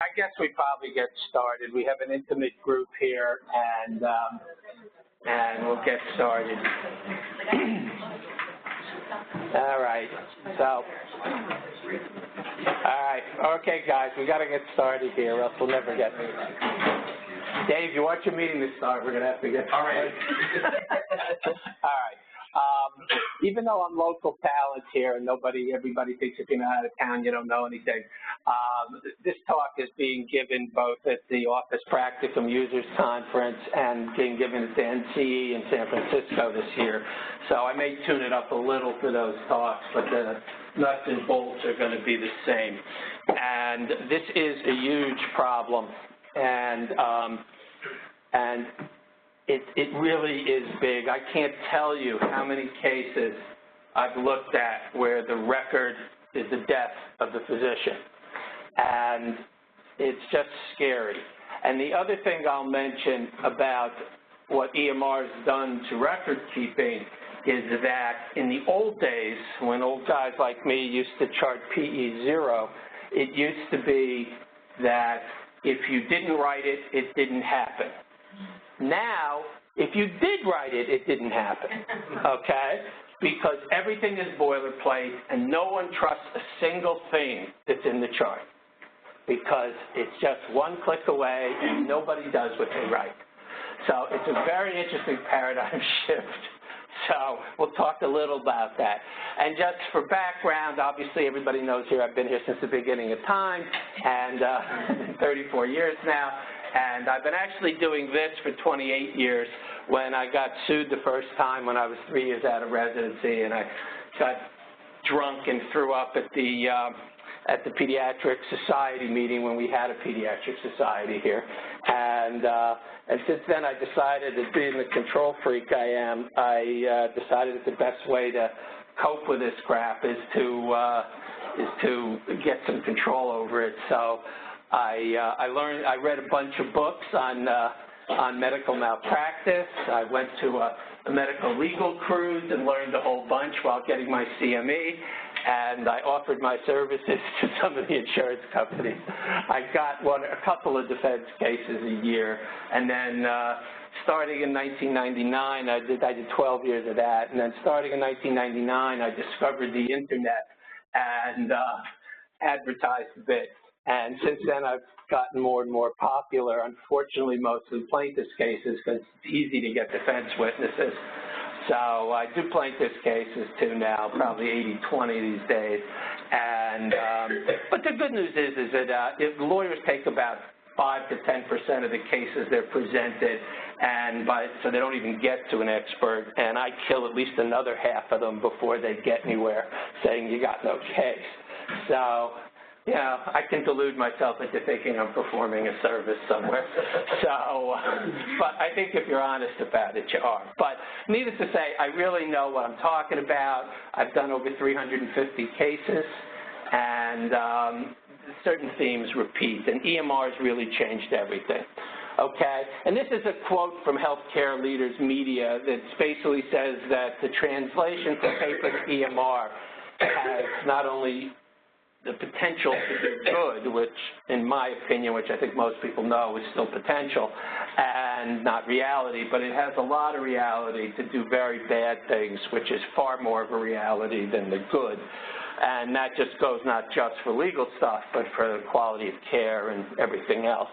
I guess we probably get started. We have an intimate group here, and we'll get started. All right. So, all right. Okay, guys, we got to get started here, or else we'll never get. Dave, you want your meeting to start? We're going to have to get started. All right. All right. Even though I'm local talent here and everybody thinks if you're not out of town, you don't know anything, this talk is being given both at the Office Practicum Users Conference and being given at the NCE in San Francisco this year. So I may tune it up a little for those talks, but the nuts and bolts are going to be the same. And this is a huge problem, and it really is big. I can't tell you how many cases I've looked at where the record is the death of the physician. And it's just scary. And the other thing I'll mention about what EMR has done to record keeping is that in the old days, when old guys like me used to chart PE 0, it used to be that if you didn't write it, it didn't happen. Now, if you did write it, it didn't happen, okay? Because everything is boilerplate and no one trusts a single thing that's in the chart because it's just one click away and nobody does what they write. So it's a very interesting paradigm shift. So we'll talk a little about that. And just for background, obviously everybody knows here I've been here since the beginning of time, and 34 years now. And I've been actually doing this for 28 years when I got sued the first time when I was 3 years out of residency, and I got drunk and threw up at the Pediatric Society meeting when we had a Pediatric Society here. And since then I decided that being the control freak I am, I decided that the best way to cope with this crap is to get some control over it. So I read a bunch of books on medical malpractice. I went to a medical legal cruise and learned a whole bunch while getting my CME, and I offered my services to some of the insurance companies. I got a couple of defense cases a year, and then starting in 1999, I did 12 years of that, and then starting in 1999, I discovered the internet and advertised a bit. And since then, I've gotten more and more popular, unfortunately, mostly plaintiff's cases because it's easy to get defense witnesses. So I do plaintiff's cases, too, now, probably 80-20 these days. And but the good news is that lawyers take about 5 to 10% of the cases they're presented, and so they don't even get to an expert, and I kill at least another half of them before they get anywhere, saying you got no case. So, you know, I can delude myself into thinking I'm performing a service somewhere. So, but I think if you're honest about it, you are. But needless to say, I really know what I'm talking about. I've done over 350 cases, and certain themes repeat, and EMR has really changed everything. Okay, and this is a quote from Healthcare Leaders Media that basically says that the translation from paper to EMR has not only the potential to do good, which in my opinion, which I think most people know is still potential and not reality, but it has a lot of reality to do very bad things, which is far more of a reality than the good. And that just goes not just for legal stuff, but for the quality of care and everything else.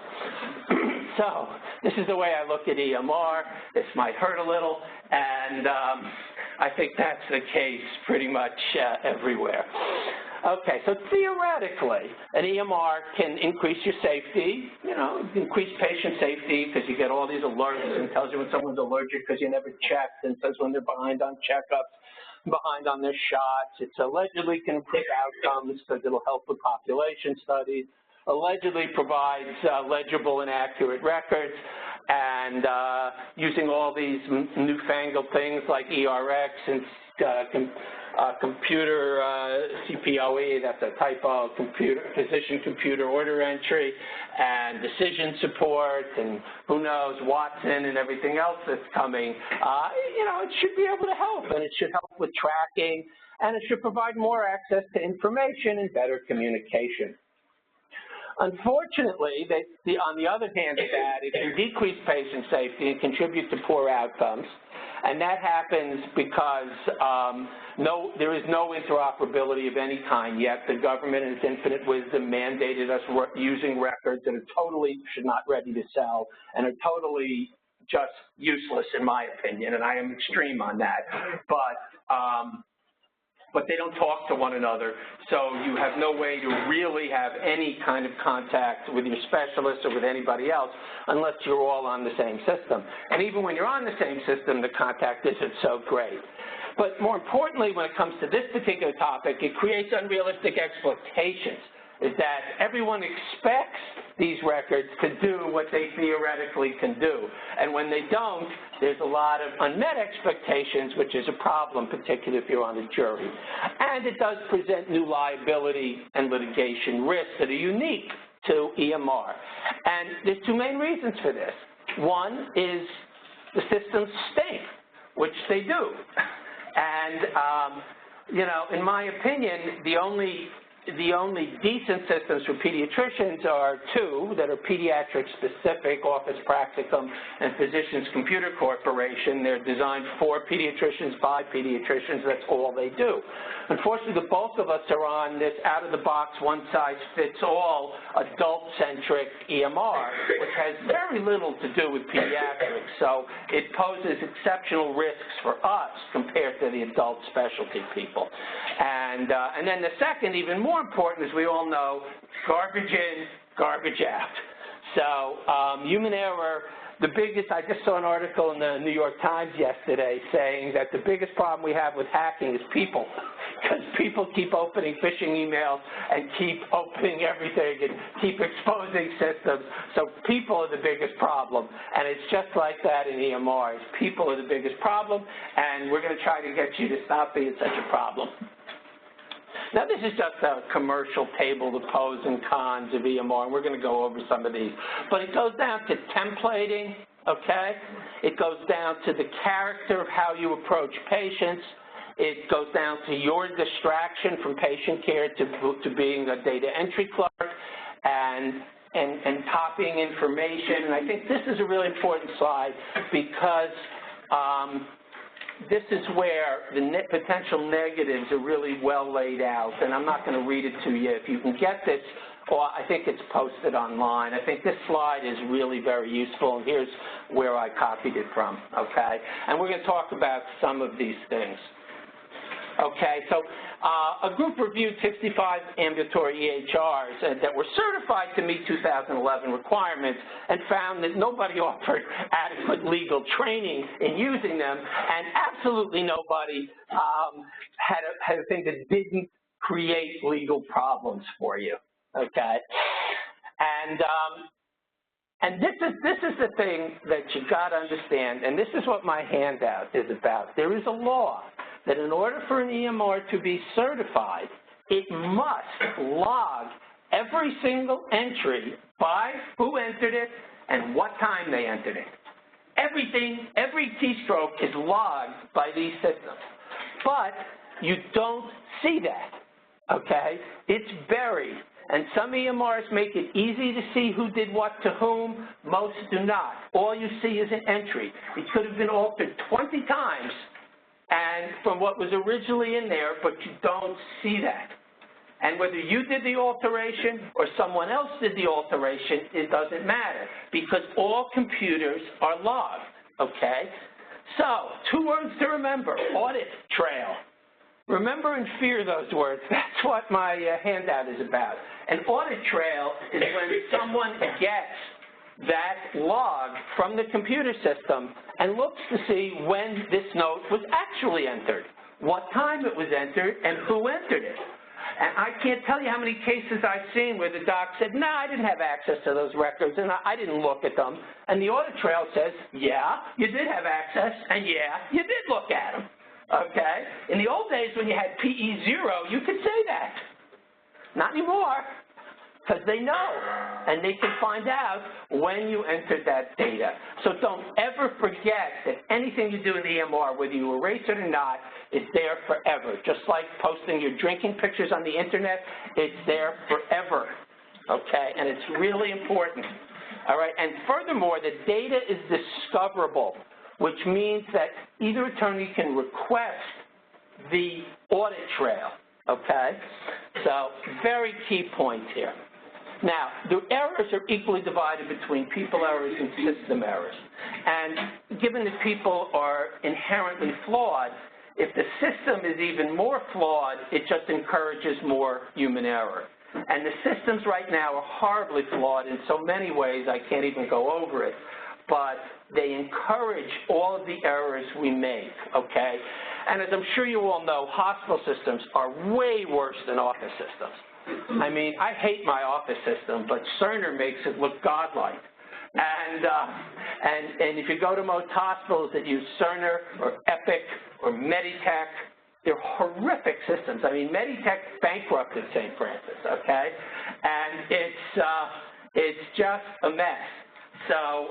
So this is the way I look at EMR. This might hurt a little, and I think that's the case pretty much everywhere. Okay, so theoretically, an EMR can increase your safety, increase patient safety because you get all these alerts and tells you when someone's allergic because you never checked, and says when they're behind on checkups, behind on their shots. It allegedly can improve outcomes because it'll help with population studies, allegedly provides legible and accurate records, and using all these newfangled things like ERX and computer CPOE, that's a typo, physician computer order entry, and decision support, and who knows, Watson and everything else that's coming. It should be able to help, and it should help with tracking, and it should provide more access to information and better communication. Unfortunately, on the other hand of that, it can decrease patient safety and contribute to poor outcomes. And that happens because there is no interoperability of any kind yet. The government, in its infinite wisdom, mandated us using records that are totally not ready to sell and are totally just useless, in my opinion, and I am extreme on that. But they don't talk to one another, so you have no way to really have any kind of contact with your specialist or with anybody else unless you're all on the same system. And even when you're on the same system, the contact isn't so great. But more importantly, when it comes to this particular topic, it creates unrealistic expectations, is that everyone expects these records to do what they theoretically can do. And when they don't, there's a lot of unmet expectations, which is a problem, particularly if you're on a jury. And it does present new liability and litigation risks that are unique to EMR. And there's two main reasons for this. One is the systems stink, which they do. And, in my opinion, the only decent systems for pediatricians are two that are pediatric specific, Office Practicum and Physicians Computer Corporation. They're designed for pediatricians by pediatricians. That's all they do. Unfortunately, the bulk of us are on this out-of-the-box, one-size-fits-all, adult-centric EMR, which has very little to do with pediatrics. So it poses exceptional risks for us compared to the adult specialty people. And then the second, even more important, as we all know, garbage in, garbage out. So human error, the biggest, I just saw an article in the New York Times yesterday saying that the biggest problem we have with hacking is people, because people keep opening phishing emails and keep opening everything and keep exposing systems. So people are the biggest problem, and it's just like that in EMRs. People are the biggest problem, and we're going to try to get you to stop being such a problem. Now, this is just a commercial table, the pros and cons of EMR, and we're going to go over some of these. But it goes down to templating, okay? It goes down to the character of how you approach patients. It goes down to your distraction from patient care to being a data entry clerk and copying information. And I think this is a really important slide because this is where the potential negatives are really well laid out, and I'm not going to read it to you. If you can get this, or I think it's posted online. I think this slide is really very useful, and here's where I copied it from, okay? And we're going to talk about some of these things. Okay, so a group reviewed 65 ambulatory EHRs that were certified to meet 2011 requirements and found that nobody offered adequate legal training in using them, and absolutely nobody had a thing that didn't create legal problems for you. Okay, and this is the thing that you got to understand, and this is what my handout is about. There is a law that in order for an EMR to be certified, it must log every single entry by who entered it and what time they entered it. Everything, every keystroke is logged by these systems. But you don't see that, okay? It's buried. And some EMRs make it easy to see who did what to whom. Most do not. All you see is an entry. It could have been altered 20 times and from what was originally in there, but you don't see that. And whether you did the alteration or someone else did the alteration, it doesn't matter because all computers are logged, okay? So, 2 words to remember, audit trail. Remember and fear those words. That's what my handout is about. An audit trail is when someone gets that log from the computer system and looks to see when this note was actually entered, what time it was entered, and who entered it. And I can't tell you how many cases I've seen where the doc said, no, I didn't have access to those records, and I didn't look at them. And the audit trail says, yeah, you did have access, and yeah, you did look at them. Okay? In the old days when you had PE0, you could say that. Not anymore, because they know, and they can find out when you entered that data. So don't ever forget that anything you do in the EMR, whether you erase it or not, is there forever. Just like posting your drinking pictures on the internet, it's there forever. okay? And it's really important, all right? And furthermore, the data is discoverable, which means that either attorney can request the audit trail, okay? So very key points here. Now, the errors are equally divided between people errors and system errors. And given that people are inherently flawed, if the system is even more flawed, it just encourages more human error. And the systems right now are horribly flawed in so many ways, I can't even go over it. But they encourage all of the errors we make, okay? And as I'm sure you all know, hospital systems are way worse than office systems. I mean, I hate my office system, but Cerner makes it look godlike. And if you go to most hospitals that use Cerner or Epic or Meditech, they're horrific systems. I mean, Meditech bankrupted St. Francis, okay? And it's just a mess. So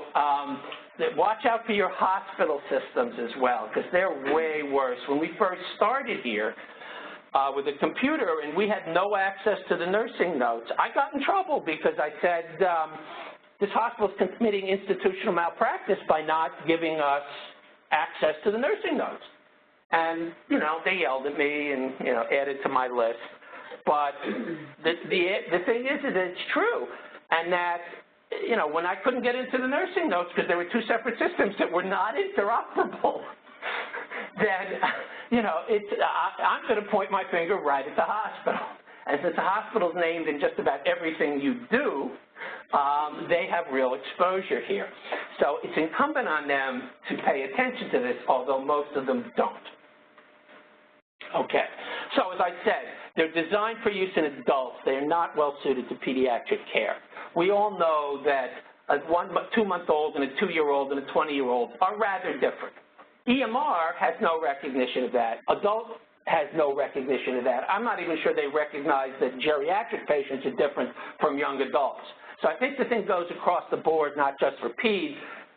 watch out for your hospital systems as well, because they're way worse. When we first started here with a computer and we had no access to the nursing notes, I got in trouble because I said, this hospital is committing institutional malpractice by not giving us access to the nursing notes. And, you know, they yelled at me and, you know, added to my list. But the thing is that it's true, and that, you know, when I couldn't get into the nursing notes because there were two separate systems that were not interoperable, then, you know, I'm going to point my finger right at the hospital. And since the hospital's named in just about everything you do, they have real exposure here. So it's incumbent on them to pay attention to this, although most of them don't. Okay, so as I said, they're designed for use in adults. They are not well suited to pediatric care. We all know that a 2-month-old and a 2-year-old and a 20-year-old are rather different. EMR has no recognition of that. Adult has no recognition of that. I'm not even sure they recognize that geriatric patients are different from young adults. So I think the thing goes across the board, not just for peds,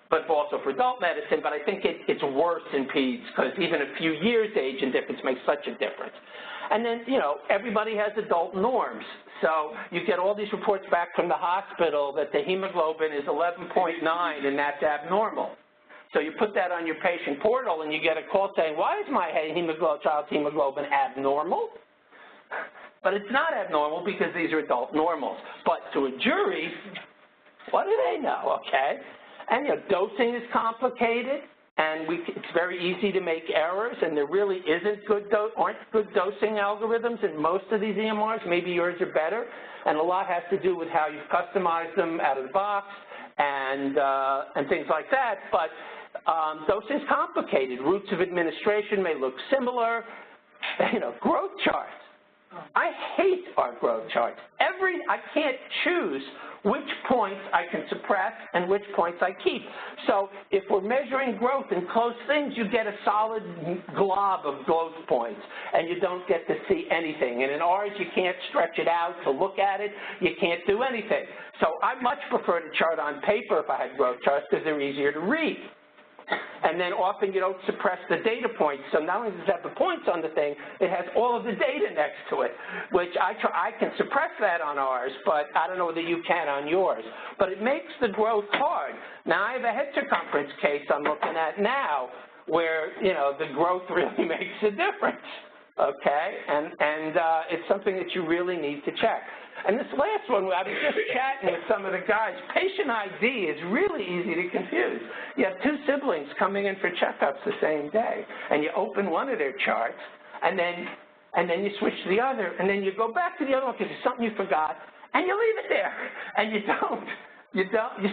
but also for adult medicine, but I think it's worse in peds because even a few years age and difference makes such a difference. And then, you know, everybody has adult norms. So you get all these reports back from the hospital that the hemoglobin is 11.9 and that's abnormal. So you put that on your patient portal and you get a call saying, why is my child's hemoglobin abnormal? But it's not abnormal because these are adult normals. But to a jury, what do they know, okay? And, you know, dosing is complicated, and it's very easy to make errors, and there really aren't good dosing algorithms in most of these EMRs. Maybe yours are better, and a lot has to do with how you've customized them out of the box and things like that. But dosing is complicated. Routes of administration may look similar. You know, growth charts. I hate our growth charts. I can't choose which points I can suppress and which points I keep. So if we're measuring growth in close things, you get a solid glob of growth points, and you don't get to see anything. And in ours, you can't stretch it out to look at it. You can't do anything. So I much prefer to chart on paper if I had growth charts because they're easier to read. And then often you don't suppress the data points. So not only does it have the points on the thing, it has all of the data next to it, which I can suppress that on ours, but I don't know whether you can on yours. But it makes the growth hard. Now, I have a head circumference case I'm looking at now where, you know, the growth really makes a difference, okay? And it's something that you really need to check. And this last one, I was just chatting with some of the guys. Patient ID is really easy to confuse. You have two siblings coming in for checkups the same day, and you open one of their charts, and then you switch to the other, and then you go back to the other one because there's something you forgot, and you leave it there, and you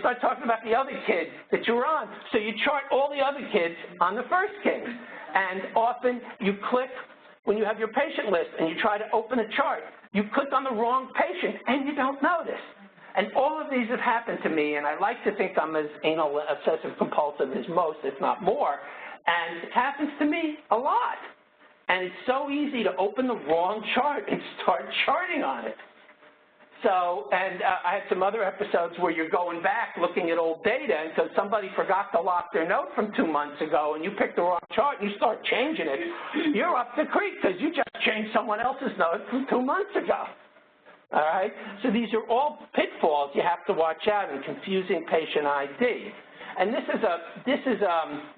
start talking about the other kid that you were on. So you chart all the other kids on the first case, and often you click, when you have your patient list and you try to open a chart, you click on the wrong patient and you don't notice. And all of these have happened to me, and I like to think I'm as anal obsessive compulsive as most, if not more, and it happens to me a lot. And it's so easy to open the wrong chart and start charting on it. So, and I had some other episodes where you're going back looking at old data, and so somebody forgot to lock their note from 2 months ago, and you pick the wrong chart, and you start changing it. You're up the creek because you just changed someone else's note from 2 months ago. all right? So these are all pitfalls you have to watch out in confusing patient ID. And this is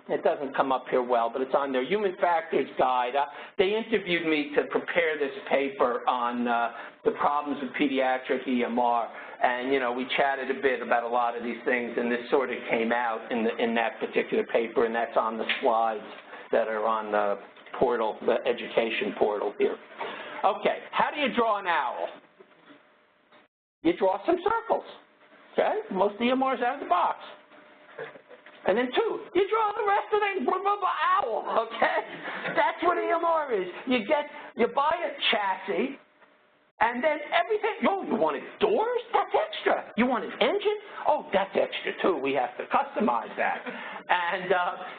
it doesn't come up here well, but it's on their Human Factors Guide. They interviewed me to prepare this paper on the problems with pediatric EMR, and we chatted a bit about a lot of these things, and this sort of came out in that particular paper, and that's on the slides that are on the portal, the education portal here. Okay, how do you draw an owl? You draw some circles, okay? Most EMRs out of the box. And then two, you draw the rest of the owl, okay? That's what EMR is. You buy a chassis, and then everything, you wanted doors? That's extra. You wanted engine? Oh, that's extra too. We have to customize that. And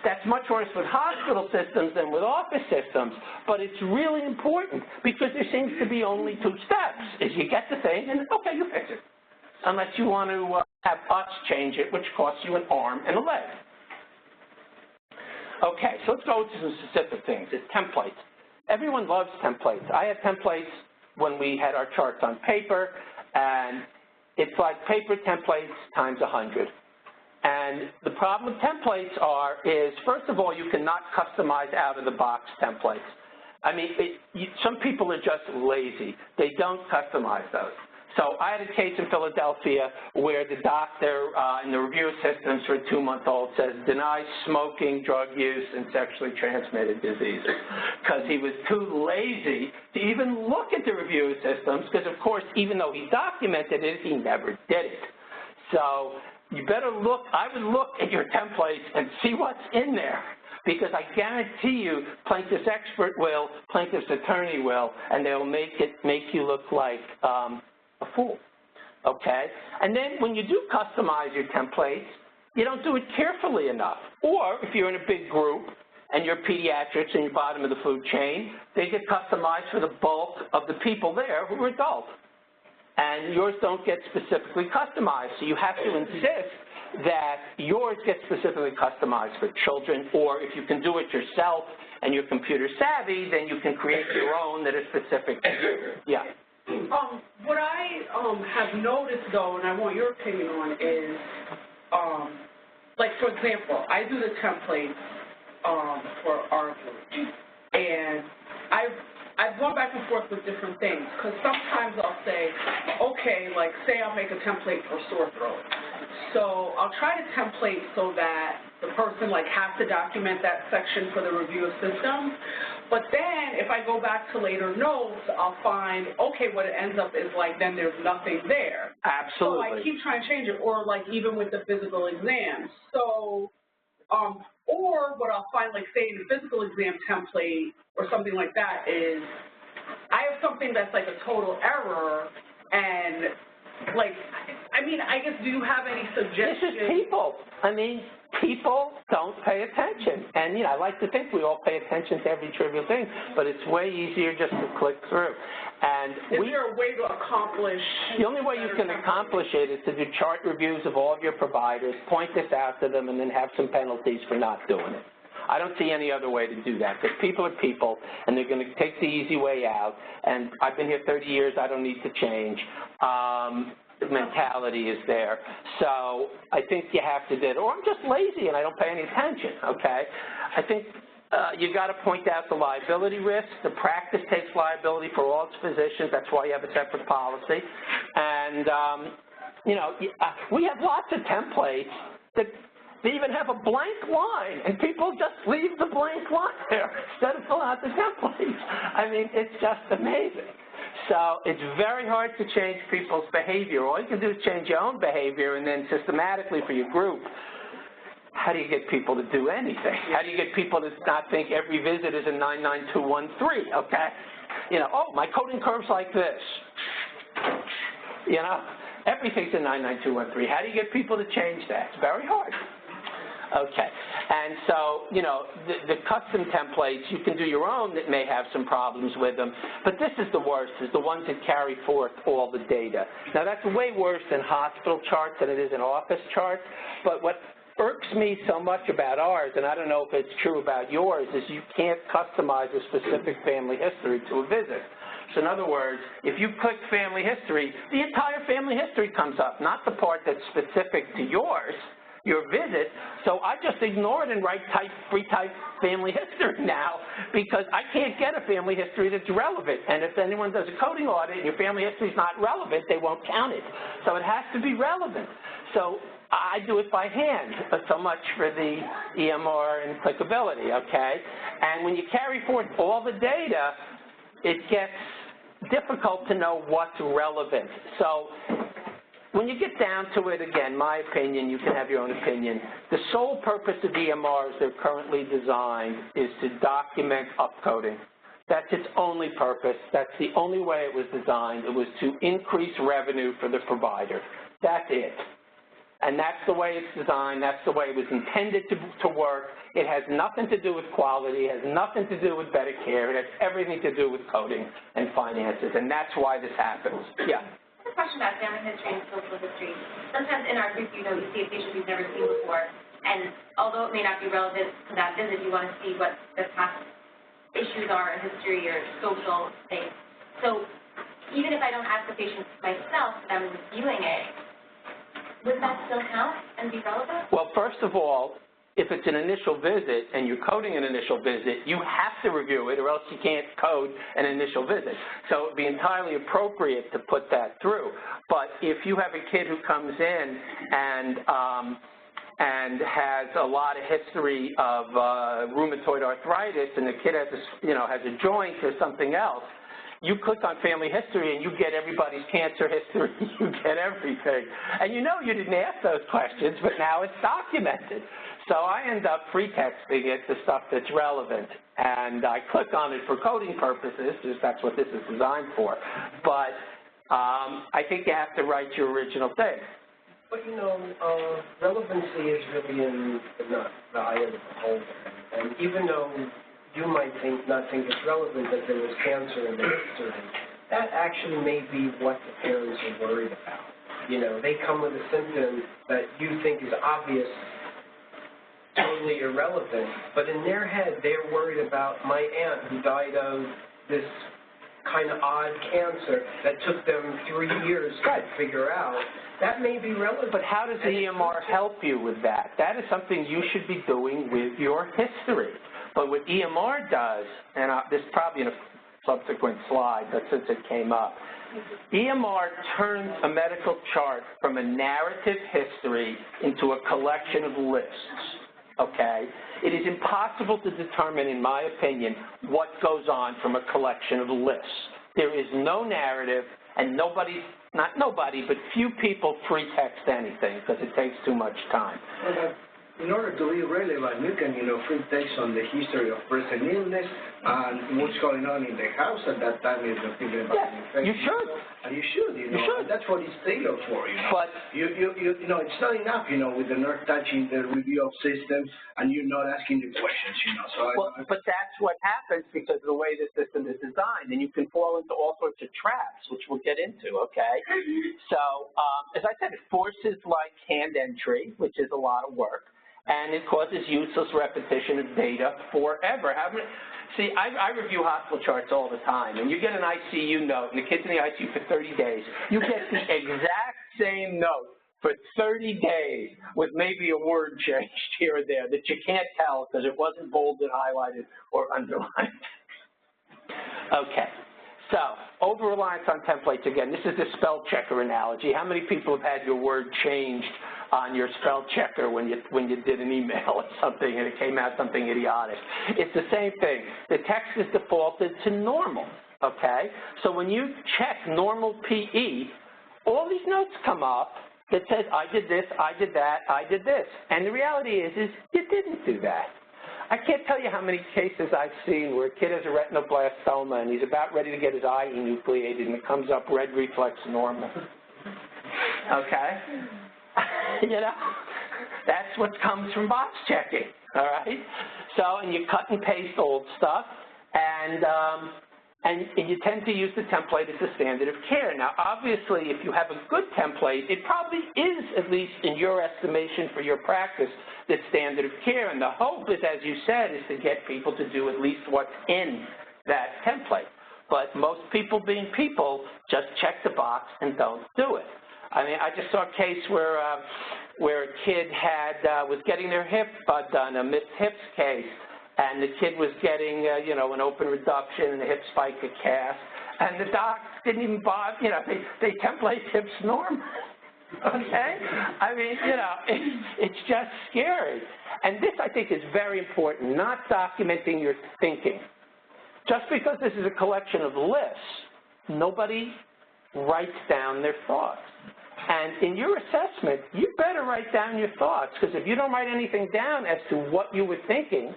that's much worse with hospital systems than with office systems, but it's really important because there seems to be only two steps, is you get the thing and, okay, you fix it. Unless you want to have us change it, which costs you an arm and a leg. Okay, so let's go to some specific things. It's templates. Everyone loves templates. I had templates when we had our charts on paper, and it's like paper templates times 100. And the problem with templates is, first of all, you cannot customize out-of-the-box templates. I mean, some people are just lazy. They don't customize those. So I had a case in Philadelphia where the doctor in the review assistance for a 2-month-old says denies smoking, drug use, and sexually transmitted diseases because he was too lazy to even look at the review assistance because, of course, even though he documented it, he never did it. So you better look, I would look at your templates and see what's in there, because I guarantee you plaintiff's expert will, plaintiff's attorney will, and they'll make you look like a fool, okay? And then when you do customize your templates, you don't do it carefully enough. Or if you're in a big group and you're pediatrics and you're bottom of the food chain, they get customized for the bulk of the people there who are adult. And yours don't get specifically customized. So you have to insist that yours gets specifically customized for children, or if you can do it yourself and you're computer savvy, then you can create your own that is specific to you. Yeah. What I have noticed, though, and I want your opinion on, is, like, for example, I do the templates for our group, and I've gone back and forth with different things, because sometimes I'll say, okay, like, say I'll make a template for sore throat. So I'll try to template so that the person, like, has to document that section for the review of systems. But then if I go back to later notes, I'll find, okay, what it ends up is, like, then there's nothing there. Absolutely. So I keep trying to change it, or, like, even with the physical exam. So, or what I'll find, like, say in the physical exam template or something like that is, I have something that's, like, a total error, and, like, I mean, I guess, do you have any suggestions? This is people. I mean, people don't pay attention. And, I like to think we all pay attention to every trivial thing, but it's way easier just to click through. And is there a way to accomplish? The only way you can accomplish it is to do chart reviews of all of your providers, point this out to them, and then have some penalties for not doing it. I don't see any other way to do that, because people are people, and they're going to take the easy way out. And I've been here 30 years. I don't need to change. The mentality is there. So I think you have to do it. Or I'm just lazy and I don't pay any attention, okay? I think you got to point out the liability risk. The practice takes liability for all its physicians. That's why you have a separate policy. And, we have lots of templates that they even have a blank line, and people just leave the blank line there instead of fill out the templates. I mean, it's just amazing. So it's very hard to change people's behavior. All you can do is change your own behavior, and then systematically for your group, how do you get people to do anything? How do you get people to not think every visit is a 99213, okay? Oh, my coding curve's like this. Everything's a 99213. How do you get people to change that? It's very hard. Okay, and so, the custom templates, you can do your own that may have some problems with them, but this is the worst, is the ones that carry forth all the data. Now, that's way worse in hospital charts than it is in office charts, but what irks me so much about ours, and I don't know if it's true about yours, is you can't customize a specific family history to a visit. So in other words, if you click family history, the entire family history comes up, not the part that's specific to yours, your visit. So I just ignore it and retype family history now, because I can't get a family history that's relevant. And if anyone does a coding audit and your family history is not relevant, they won't count it. So it has to be relevant. So I do it by hand, so much for the EMR and clickability, okay? And when you carry forth all the data, it gets difficult to know what's relevant. So when you get down to it, again, my opinion, you can have your own opinion. The sole purpose of EMRs, they're currently designed, is to document upcoding. That's its only purpose. That's the only way it was designed. It was to increase revenue for the provider. That's it. And that's the way it's designed. That's the way it was intended to work. It has nothing to do with quality. It has nothing to do with better care. It has everything to do with coding and finances, and that's why this happens. Yeah? A question about family history and social history. Sometimes in our group, you see a patient you've never seen before, and although it may not be relevant to that visit, you want to see what the past issues are in history or social things. So even if I don't ask the patient myself, but I'm reviewing it, would that still count and be relevant? Well, first of all, if it's an initial visit and you're coding an initial visit, you have to review it or else you can't code an initial visit. So it would be entirely appropriate to put that through. But if you have a kid who comes in and has a lot of history of rheumatoid arthritis, and the kid has a joint or something else, you click on family history and you get everybody's cancer history, you get everything. And you didn't ask those questions, but now it's documented. So I end up free texting it the stuff that's relevant. And I click on it for coding purposes, because that's what this is designed for. But I think you have to write your original thing. But relevancy is really in the eye of the beholder. And even though you might not think it's relevant that there was cancer in the history, that actually may be what the parents are worried about. They come with a symptom that you think is obvious, totally irrelevant, but in their head, they're worried about my aunt who died of this kind of odd cancer that took them 3 years to figure out. That may be relevant. But how does the EMR help you with that? That is something you should be doing with your history. But what EMR does, and this is probably in a subsequent slide, but since it came up, EMR turns a medical chart from a narrative history into a collection of lists, okay? It is impossible to determine, in my opinion, what goes on from a collection of lists. There is no narrative, and not nobody, but few people free text anything because it takes too much time. In order to be relevant, you can, free text on the history of present illness and what's going on in the house at that time if you're thinking about infection. You should. And you should, You should. That's what it's tailored for, But it's not enough, with the nurse touching the review of systems and you're not asking the questions, So but that's what happens because of the way the system is designed, and you can fall into all sorts of traps, which we'll get into, okay? So, as I said, it forces like hand entry, which is a lot of work. And it causes useless repetition of data forever. See, I review hospital charts all the time, and you get an ICU note, and the kid's in the ICU for 30 days. You get the exact same note for 30 days with maybe a word changed here or there that you can't tell because it wasn't bolded, highlighted, or underlined. Okay. So, over-reliance on templates, again, this is the spell checker analogy. How many people have had your word changed on your spell checker when you did an email or something and it came out something idiotic? It's the same thing. The text is defaulted to normal, okay? So when you check normal PE, all these notes come up that says, I did this, I did that, I did this. And the reality is you didn't do that. I can't tell you how many cases I've seen where a kid has a retinoblastoma and he's about ready to get his eye enucleated and it comes up red reflex normal. Okay? That's what comes from box checking, all right? So, and you cut and paste old stuff, and you tend to use the template as the standard of care. Now, obviously, if you have a good template, it probably is, at least in your estimation for your practice, the standard of care. And the hope is, as you said, is to get people to do at least what's in that template. but most people being people just check the box and don't do it. I mean, I just saw a case where a kid was getting their hip done, a missed hips case, and the kid was getting, an open reduction and a hip spica cast, and the doc didn't even bother, they template hips normal. Okay? I mean, it's just scary. And this, I think, is very important, not documenting your thinking. Just because this is a collection of lists, nobody writes down their thoughts. And in your assessment, you better write down your thoughts, because if you don't write anything down as to what you were thinking,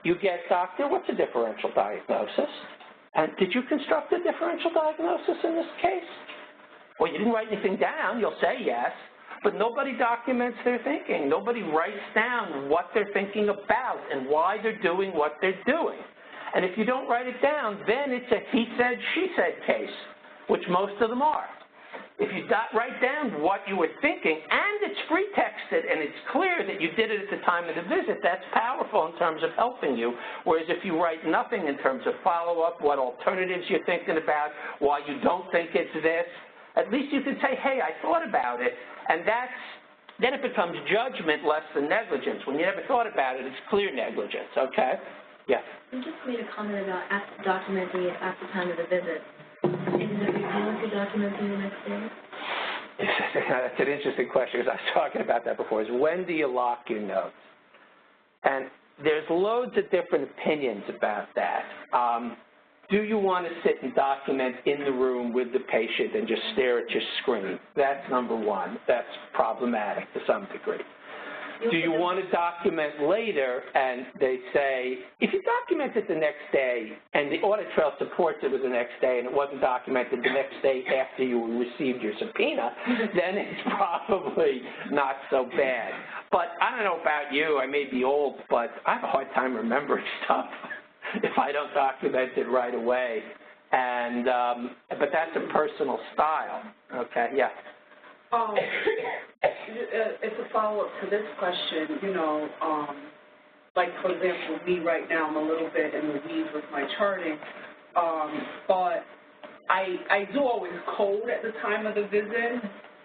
you get, doctor, what's a differential diagnosis? And did you construct a differential diagnosis in this case? Well, you didn't write anything down. You'll say yes, but nobody documents their thinking. Nobody writes down what they're thinking about and why they're doing what they're doing. And if you don't write it down, then it's a he said, she said case, which most of them are. If you write down what you were thinking, and it's free texted, and it's clear that you did it at the time of the visit, that's powerful in terms of helping you. Whereas if you write nothing in terms of follow-up, what alternatives you're thinking about, why you don't think it's this, at least you can say, hey, I thought about it, and then it becomes judgment less than negligence. When you never thought about it, it's clear negligence, okay? Yeah. You just made a comment about documenting it at the time of the visit. Is it a big deal if you're documenting the next day? That's an interesting question, because I was talking about that before, is when do you lock your notes? And there's loads of different opinions about that. Do you want to sit and document in the room with the patient and just stare at your screen? That's number one. That's problematic to some degree. Do you want to document later, and they say, if you document it the next day and the audit trail supports it with the next day and it wasn't documented the next day after you received your subpoena, then it's probably not so bad. But I don't know about you, I may be old, but I have a hard time remembering stuff if I don't document it right away. And, but that's a personal style. Okay, yeah. It's a follow-up to this question, like, for example, me right now, I'm a little bit in the weeds with my charting, but I do always code at the time of the visit.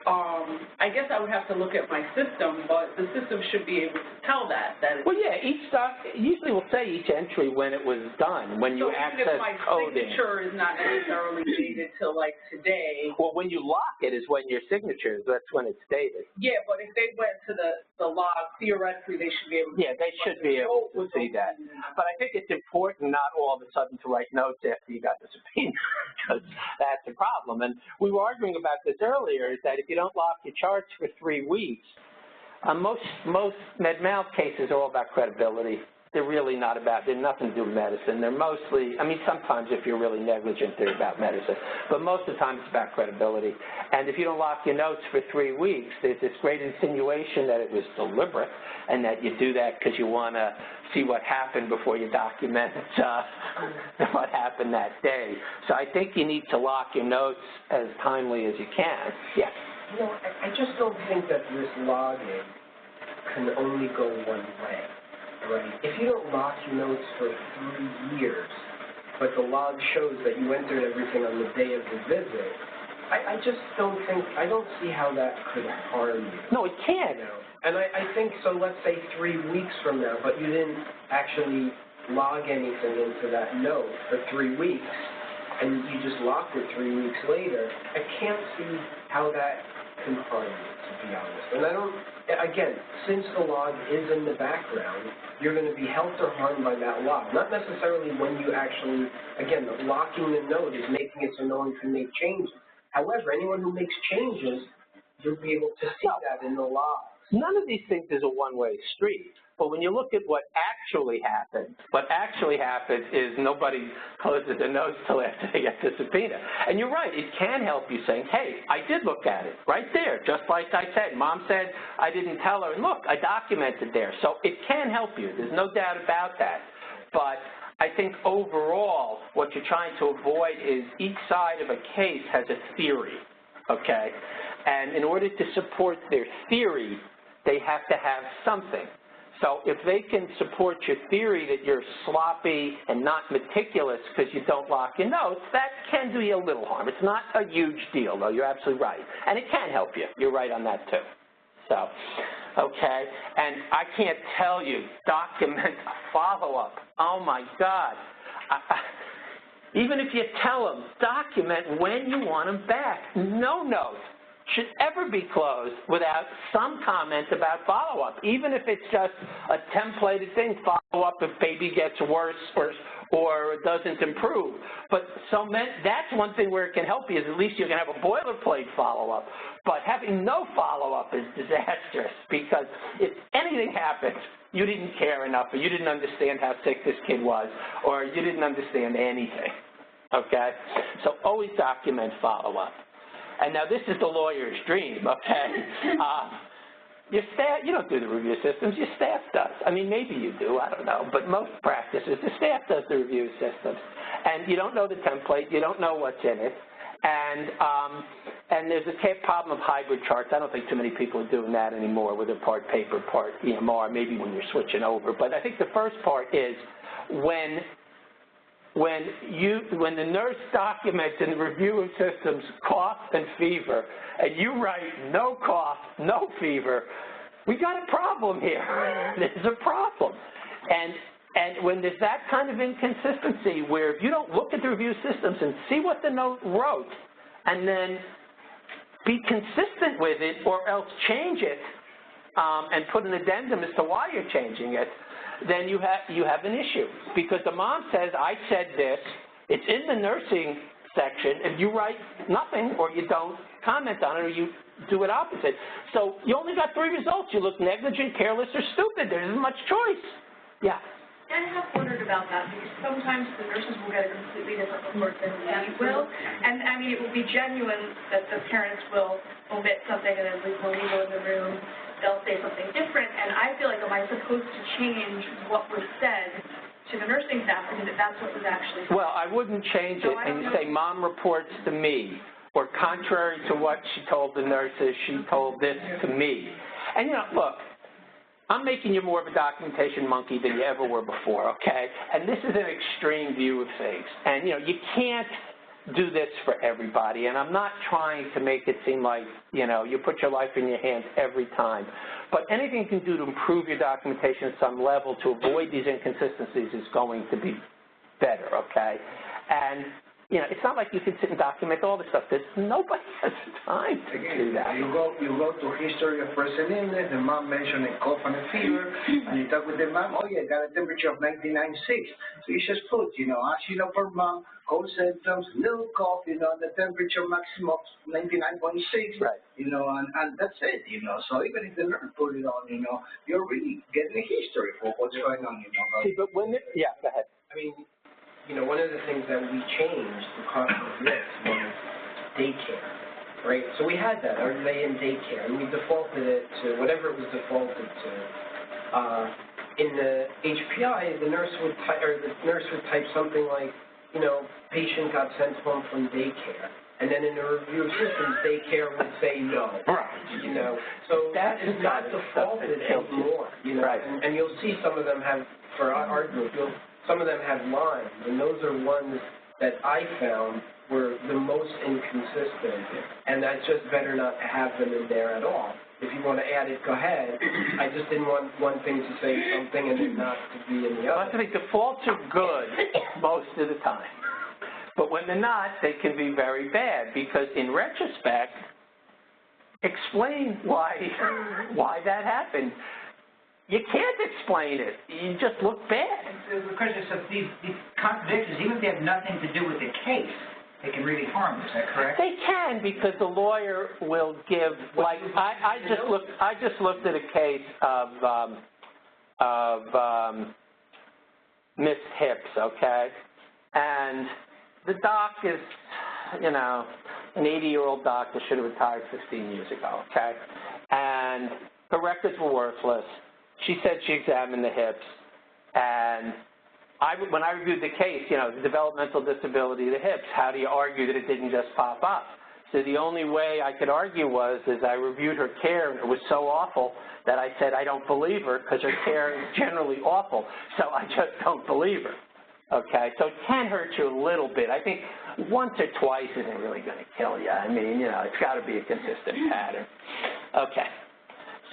I guess I would have to look at my system, but the system should be able to tell that. Well, yeah, each doc usually will say each entry when it was done, when you access coding. So even if my signature is not necessarily dated till like today. Well, when you lock it is when your signature is, that's when it's dated. Yeah, but if they went to the log, theoretically they should be able to. Yeah, they should be able to see that. But I think it's important not all of a sudden to write notes after you got the subpoena, because that's a problem. And we were arguing about this earlier, is that if you don't lock your charts for 3 weeks, most med-mal cases are all about credibility. They're really not about, they're nothing to do with medicine. They're mostly, I mean, sometimes if you're really negligent, they're about medicine. But most of the time it's about credibility. And if you don't lock your notes for 3 weeks, there's this great insinuation that it was deliberate and that you do that because you want to see what happened before you document what happened that day. So I think you need to lock your notes as timely as you can. Yes? I just don't think that this logging can only go one way. Right. If you don't lock your notes for 3 years, but the log shows that you entered everything on the day of the visit, I just don't see how that could harm you. No, it can't. And I think, so let's say 3 weeks from now, but you didn't actually log anything into that note for 3 weeks, and you just locked it 3 weeks later, I can't see how that can harm you, to be honest. And I don't, again, since the log is in the background, you're going to be helped or harmed by that log. Not necessarily when you actually, again, locking the note is making it so no one can make changes. However, anyone who makes changes, you'll be able to see that in the log. None of these things is a one-way street. But when you look at what actually happens is nobody closes their notes till after they get the subpoena. And you're right, it can help you saying, hey, I did look at it right there, just like I said. Mom said I didn't tell her, and look, I documented there. So it can help you. There's no doubt about that. But I think overall what you're trying to avoid is each side of a case has a theory, okay? And in order to support their theory, they have to have something. So if they can support your theory that you're sloppy and not meticulous because you don't lock your notes, that can do you a little harm. It's not a huge deal, though. You're absolutely right. And it can help you. You're right on that, too. So, okay. And I can't tell you, document follow-up. Oh, my God. Even if you tell them, document when you want them back. No note should ever be closed without some comment about follow-up, even if it's just a templated thing, follow-up if baby gets worse or doesn't improve. But that's one thing where it can help you is at least you can have a boilerplate follow-up. But having no follow-up is disastrous because if anything happens, you didn't care enough or you didn't understand how sick this kid was or you didn't understand anything, okay? So always document follow-up. And now this is the lawyer's dream, okay? Your staff, you don't do the review systems, your staff does. I mean, maybe you do, I don't know, but most practices, the staff does the review systems. And you don't know the template, you don't know what's in it. And there's a problem of hybrid charts. I don't think too many people are doing that anymore with a part paper, part EMR, maybe when you're switching over. But I think the first part is when the nurse documents in the review of systems cough and fever, and you write no cough, no fever, we got a problem here. There's a problem. And when there's that kind of inconsistency where if you don't look at the review systems and see what the note wrote and then be consistent with it or else change it and put an addendum as to why you're changing it, then you have an issue. Because the mom says, I said this, it's in the nursing section, and you write nothing or you don't comment on it or you do it opposite. So you only got 3 results. You look negligent, careless, or stupid. There isn't much choice. Yeah. I have wondered about that because sometimes the nurses will get a completely different report than we will. And I mean, it will be genuine that the parents will omit something and then leave Waldo in the room. They'll say something different, and I feel like, am I supposed to change what was said to the nursing staff because that's what was actually said? Well, I wouldn't change it and say, Mom reports to me, or contrary to what she told the nurses, she told this to me. And, you know, look, I'm making you more of a documentation monkey than you ever were before, okay? And this is an extreme view of things. And, you know, you can't do this for everybody. And I'm not trying to make it seem like, you know, you put your life in your hands every time. But anything you can do to improve your documentation at some level to avoid these inconsistencies is going to be better, okay? And, you know, it's not like you can sit and document all this stuff. Nobody has the time to do that. You go to history of present illness, the mom mentioned a cough and a fever, and you talk with the mom, oh yeah, got a temperature of 99.6. So you just put, you know, as you know, for mom, cold symptoms, little cough, you know, the temperature maximum of 99.6, right. You know, and that's it, you know. So even if the nurse put it on, you know, you're really getting a history for what's going on, you know. See, but when yeah, go ahead. I mean, you know, one of the things that we changed because of this was daycare, right? So we had that, our lay-in daycare, and we defaulted it to whatever it was defaulted to. In the HPI, the nurse would type something like, you know, patient got sent home from daycare. And then in the review of systems, daycare would say no. Right. You know, so that is not defaulted anymore. You know, right. And you'll see some of them have, for our group, some of them have lines, and those are ones that I found were the most inconsistent, and that's just better not to have them in there at all. If you want to add it, go ahead. I just didn't want one thing to say something and then not to be in the other. I think defaults are good most of the time, but when they're not, they can be very bad because in retrospect, explain why that happened. You can't explain it. You just look bad. The question is, these contradictions, even if they have nothing to do with the case, they can really harm. Is that correct? They can because the lawyer will give. Like I just looked at a case of missed hips. Okay, and the doc is, you know, an 80-year-old doc that should have retired 15 years ago. Okay, and the records were worthless. She said she examined the hips, and when I reviewed the case, you know, the developmental disability of the hips, how do you argue that it didn't just pop up? So the only way I could argue was, is I reviewed her care, and it was so awful that I said I don't believe her because her care is generally awful, so I just don't believe her. Okay, so it can hurt you a little bit. I think once or twice isn't really going to kill you. I mean, it's got to be a consistent pattern. Okay.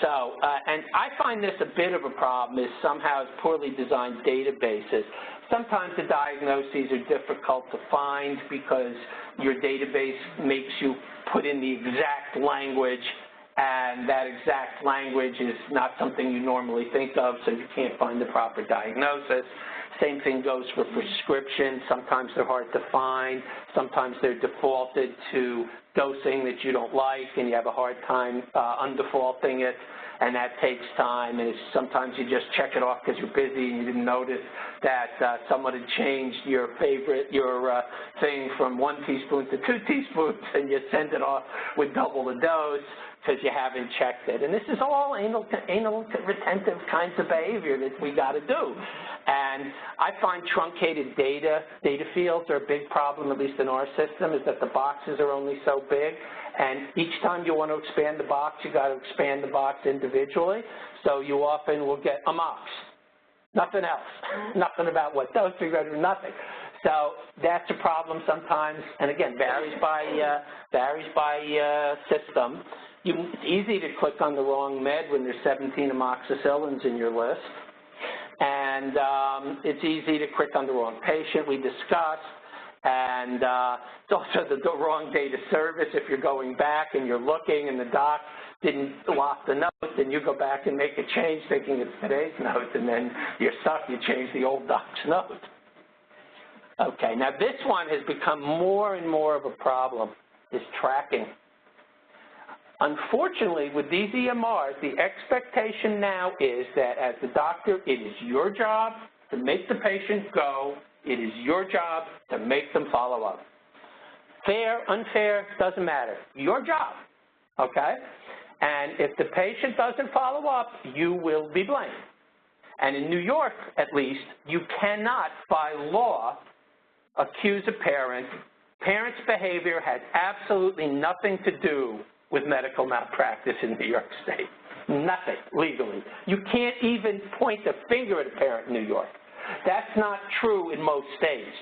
So, and I find this a bit of a problem is somehow it's poorly designed databases. Sometimes the diagnoses are difficult to find because your database makes you put in the exact language, and that exact language is not something you normally think of, so you can't find the proper diagnosis. Same thing goes for prescriptions. Sometimes they're hard to find. Sometimes they're defaulted to dosing that you don't like, and you have a hard time undefaulting it, and that takes time. And sometimes you just check it off because you're busy and you didn't notice that someone had changed your thing from 1 teaspoon to 2 teaspoons, and you send it off with double the dose because you haven't checked it. And this is all anal retentive kinds of behavior that we got to do. And I find truncated data fields are a big problem, at least in our system, is that the boxes are only so big. And each time you want to expand the box, you got to expand the box individually. So you often will get a MOX, nothing else, nothing about what dose you're going to do, nothing. So that's a problem sometimes, and again, varies by system. It's easy to click on the wrong med when there's 17 amoxicillins in your list. And it's easy to click on the wrong patient, we discussed. And it's also the wrong data service if you're going back and you're looking and the doc didn't lock the note, then you go back and make a change thinking it's today's note, and then you're stuck, you change the old doc's note. Okay, now this one has become more and more of a problem, is tracking. Unfortunately, with these EMRs, the expectation now is that as the doctor, it is your job to make the patient go. It is your job to make them follow up. Fair, unfair, doesn't matter. Your job, okay? And if the patient doesn't follow up, you will be blamed. And in New York, at least, you cannot, by law, accuse a parent. Parents' behavior has absolutely nothing to do with medical malpractice in New York State. Nothing, legally. You can't even point the finger at a parent in New York. That's not true in most states.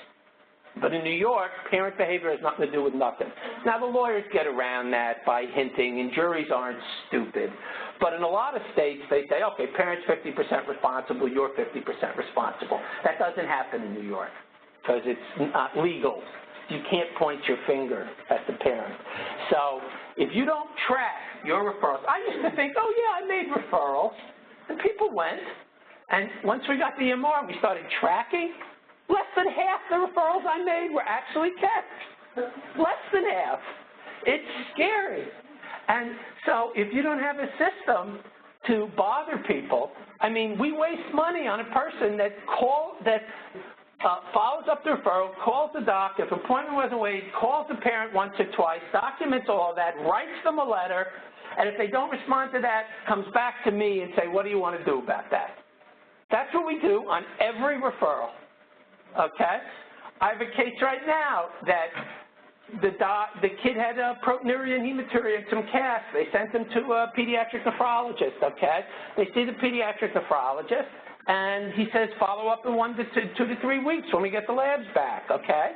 But in New York, parent behavior has nothing to do with nothing. Now, the lawyers get around that by hinting, and juries aren't stupid. But in a lot of states, they say, okay, parents 50% responsible, you're 50% responsible. That doesn't happen in New York because it's not legal. You can't point your finger at the parent. So if you don't track your referrals, I used to think, oh, yeah, I made referrals, and people went. And once we got the EMR and we started tracking, less than half the referrals I made were actually kept. Less than half. It's scary. And so if you don't have a system to bother people, I mean, we waste money on a person that follows up the referral, calls the doc, if appointment wasn't waived, calls the parent once or twice, documents all of that, writes them a letter, and if they don't respond to that, comes back to me and say, what do you want to do about that? That's what we do on every referral, okay? I have a case right now that the kid had a proteinuria and hematuria and some casts. They sent him to a pediatric nephrologist, okay? They see the pediatric nephrologist, and he says follow up in 1 to 2 to 3 weeks when we get the labs back, okay?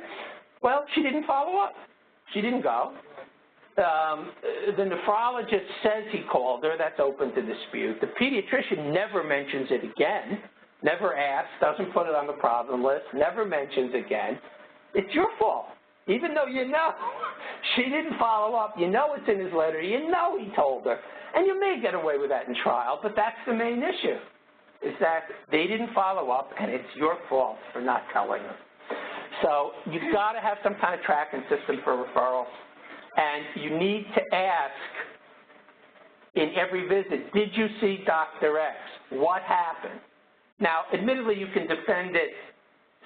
Well, she didn't follow up. She didn't go. The nephrologist says he called her. That's open to dispute. The pediatrician never mentions it again, never asks, doesn't put it on the problem list, never mentions again. It's your fault. Even though you know she didn't follow up, you know it's in his letter, you know he told her, and you may get away with that in trial, but that's the main issue, is that they didn't follow up, and it's your fault for not telling them. So you've got to have some kind of tracking system for referrals. And you need to ask in every visit, did you see Dr. X? What happened? Now, admittedly, you can defend it